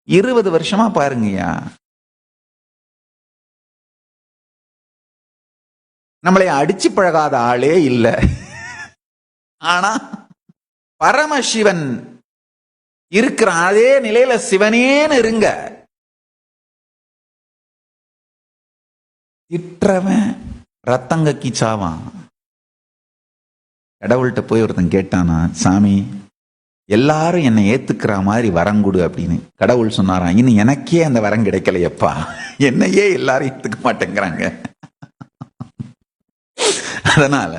20 வருஷமா பாருங்கய்யா, நம்மளை அடிச்சு பழகாத ஆளே இல்ல. ஆனா பரமசிவன் இருக்கிற அதே நிலையில சிவனேன்னு இருங்க. திற்றவன் ரத்தங்கக்கி சாவான். கடவுள்கிட்ட போய் ஒருத்தன் கேட்டானா, சாமி எல்லாரும் என்னை ஏத்துக்கிற மாதிரி வரங்குடு அப்படின்னு. கடவுள் சொன்னாராம், இன்னும் எனக்கே அந்த வரம் கிடைக்கலையப்பா, என்னையே எல்லாரும் ஏத்துக்க மாட்டேங்கிறாங்க. அதனால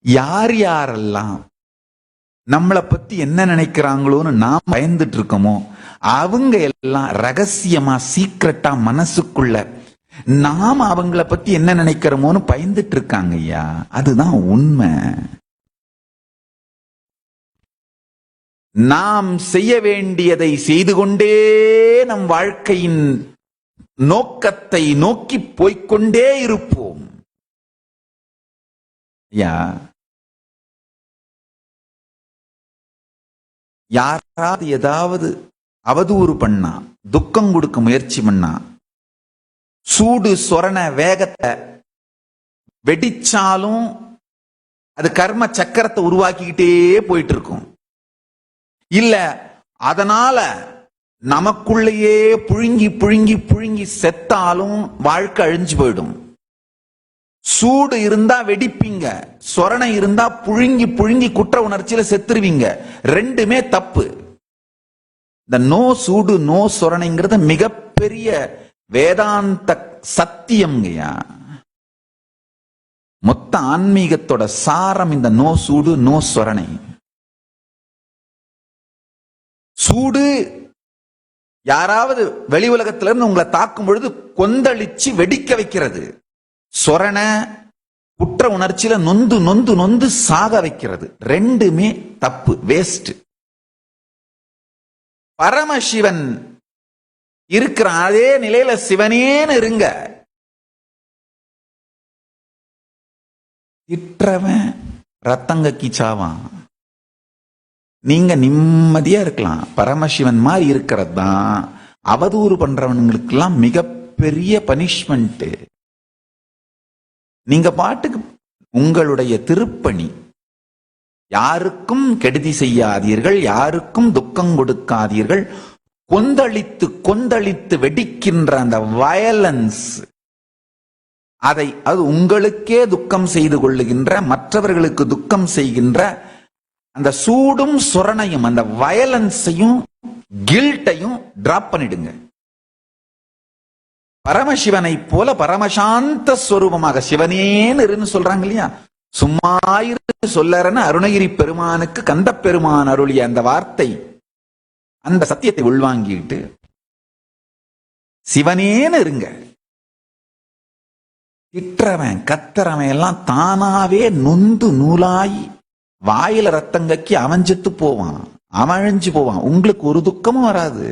யார் யாரெல்லாம் நம்மளை பத்தி என்ன நினைக்கிறாங்களோன்னு நாம் பயந்துட்டு இருக்கோமோ, அவங்க எல்லாம் ரகசியமா சீக்கிரட்டா மனசுக்குள்ள நாம அவங்கள பத்தி என்ன நினைக்கிறோமோன்னு பயந்துட்டு இருக்காங்க ஐயா. அதுதான் உண்மை. நாம் செய்ய வேண்டியதை செய்து கொண்டே நம் வாழ்க்கையின் நோக்கத்தை நோக்கி போய்கொண்டே இருப்போம். யாராவது ஏதாவது அவதூறு பண்ணா, துக்கம் கொடுக்க முயற்சி பண்ணா, சூடு சொரண வேகத்தை வெடிச்சாலும் அது கர்ம சக்கரத்தை உருவாக்கிக்கிட்டே போயிட்டு இருக்கும். இல்ல அதனால நமக்குள்ளேயே புழுங்கி புழுங்கி புழுங்கி செத்தாலும் வாழ்க்கை அழிஞ்சு போயிடும். சூடு இருந்தா வெடிப்பீங்க, சொரணை இருந்தா புழுங்கி புழுங்கி குற்ற உணர்ச்சியில செத்துருவீங்க. ரெண்டுமே தப்பு. இந்த நோ சூடு நோ சொரணைங்கிறது மிகப்பெரிய வேதாந்த சத்தியம்ங்கய்யா. மொத்த ஆன்மீகத்தோட சாரம் இந்த நோ சூடு நோ சொரணை. சூடு யாராவது வெளி உலகத்துல இருந்து உங்களை தாக்கும் பொழுது கொந்தளிச்சு வெடிக்க வைக்கிறது. சொரண குற்ற உணர்ச்சியில நொந்து நொந்து நொந்து சாக வைக்கிறது. ரெண்டுமே தப்பு, வேஸ்ட். பரமசிவன் இருக்கிற அதே நிலையில சிவனேன்னு இருங்க. திற்றவன் ரத்தங்கக்கி சாவான். நீங்க நிம்மதியா இருக்கலாம். பரமசிவன் மாதிரி இருக்கிறது தான் அவதூறு பண்றவனுங்களுக்கு எல்லாம் மிகப்பெரிய பனிஷ்மெண்ட். நீங்க பாட்டுக்கு உங்களுடைய திருப்பணி, யாருக்கும் கெடுதி செய்யாதீர்கள், யாருக்கும் துக்கம் கொடுக்காதீர்கள். கொந்தளித்து கொந்தளித்து வெடிக்கின்ற அந்த வயலன்ஸ், அது உங்களுக்கே துக்கம் செய்து கொள்ளுகின்ற, மற்றவர்களுக்கு துக்கம் செய்கின்ற அந்த சூடும் சொரணையும், அந்த வயலன்ஸையும் கில்ட்டையும் டிராப் பண்ணிடுங்க. பரமசிவனை போல பரமசாந்த ஸ்வரூபமாக சிவனேன்னு சொல்றாங்க இல்லையா, சும்மா சொல்லறன்னு அருணகிரி பெருமானுக்கு கந்த பெருமான் அருளிய அந்த வார்த்தை, அந்த சத்தியத்தை உள்வாங்கிட்டு சிவனேன்னு இருங்க. திற்றவன் கத்தரவன் எல்லாம் தானாவே நொந்து நூலாய் வாயில ரத்தங்கக்கி அவன் செத்து போவான், அவன் அழிஞ்சு போவான். உங்களுக்கு ஒரு துக்கமும் வராது.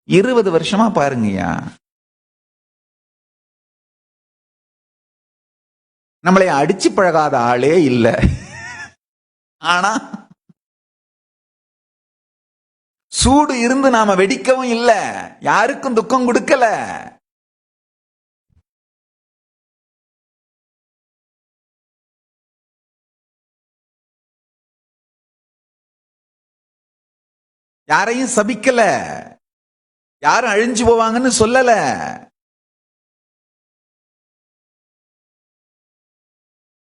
20 வருஷமா பாருங்கய்யா, நம்மளை அடிச்சு பழகாத ஆளே இல்ல. ஆனா சூடு இருந்து நாம வெடிக்கவும் இல்ல, யாருக்கும் துக்கம் கொடுக்கல. யாரையும் சபிக்கல, யாரும் அழிஞ்சு போவாங்கன்னு சொல்லல.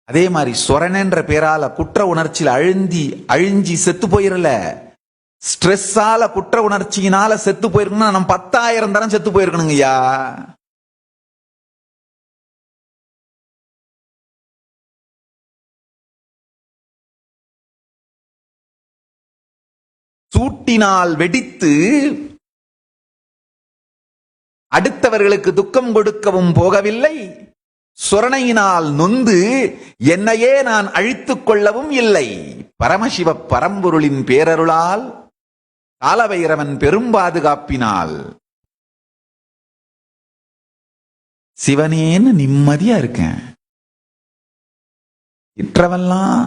அதே மாதிரி சொரணன்ற பேரால குற்ற உணர்ச்சியில் அழிஞ்சி செத்து போயிரல. ஸ்ட்ரெஸ்ஸால குற்ற உணர்ச்சியினால செத்து போயிருக்கணும். நம்ம 10,000 தரம் செத்து போயிருக்கணுங்க ஐயா. சூட்டினால் வெடித்து அடுத்தவர்களுக்கு துக்கம் கொடுக்கவும் போகவில்லை, சொரணையினால் நொந்து என்னையே நான் அழித்துக் கொள்ளவும் இல்லை. பரமசிவ பரம்பொருளின் பேரருளால், காலபைரவன் பெரும் பாதுகாப்பினால் சிவனேன்னு நிம்மதியா இருக்கேன். இற்றவெல்லாம்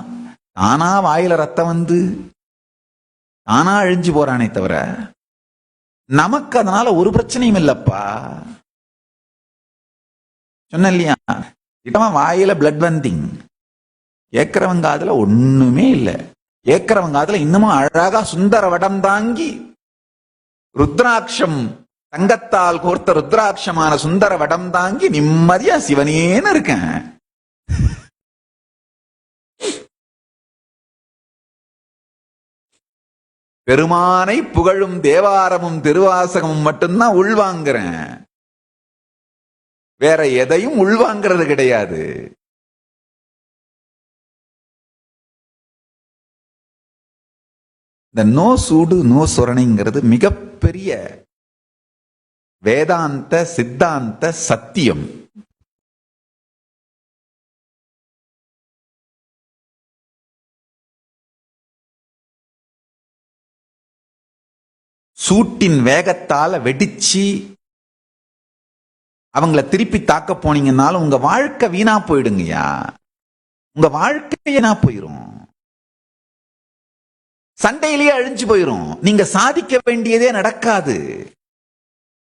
தானா வாயில ரத்தம் வந்து தானா அழிஞ்சு போறானே தவிர நமக்கு அதனால ஒரு பிரச்சனையும் இல்லப்பா. சொன்ன இல்லையா, இவன் வாயில பிளட் வந்திங், கேட்கிறவங்க அதுல ஒண்ணுமே இல்ல. கேட்கிறவங்க அதுல இன்னமும் அழகா சுந்தர வடம் தாங்கி ருத்ராட்சம், தங்கத்தால் கோர்த்த ருத்ராட்சமான சுந்தர வடம் தாங்கி நிம்மதியா சிவனேன்னு இருக்கேன். பெருமானை புகழும் தேவாரமும் திருவாசகமும் மட்டும்தான் உள்வாங்கிறேன், வேற எதையும் உள்வாங்கிறது கிடையாது. இந்த நோ சூடு நோ சொரணைங்கிறது மிகப்பெரிய வேதாந்த சித்தாந்த சத்தியம். சூட்டின் வேகத்தால வெடிச்சு அவங்கள திருப்பி தாக்க போனீங்கன்னாலும் உங்க வாழ்க்கை வீணா போயிடுங்கய்யா. உங்க வாழ்க்கை வீணா போயிரும், சண்டையிலேயே அழிஞ்சு போயிரும், நீங்க சாதிக்க வேண்டியதே நடக்காது.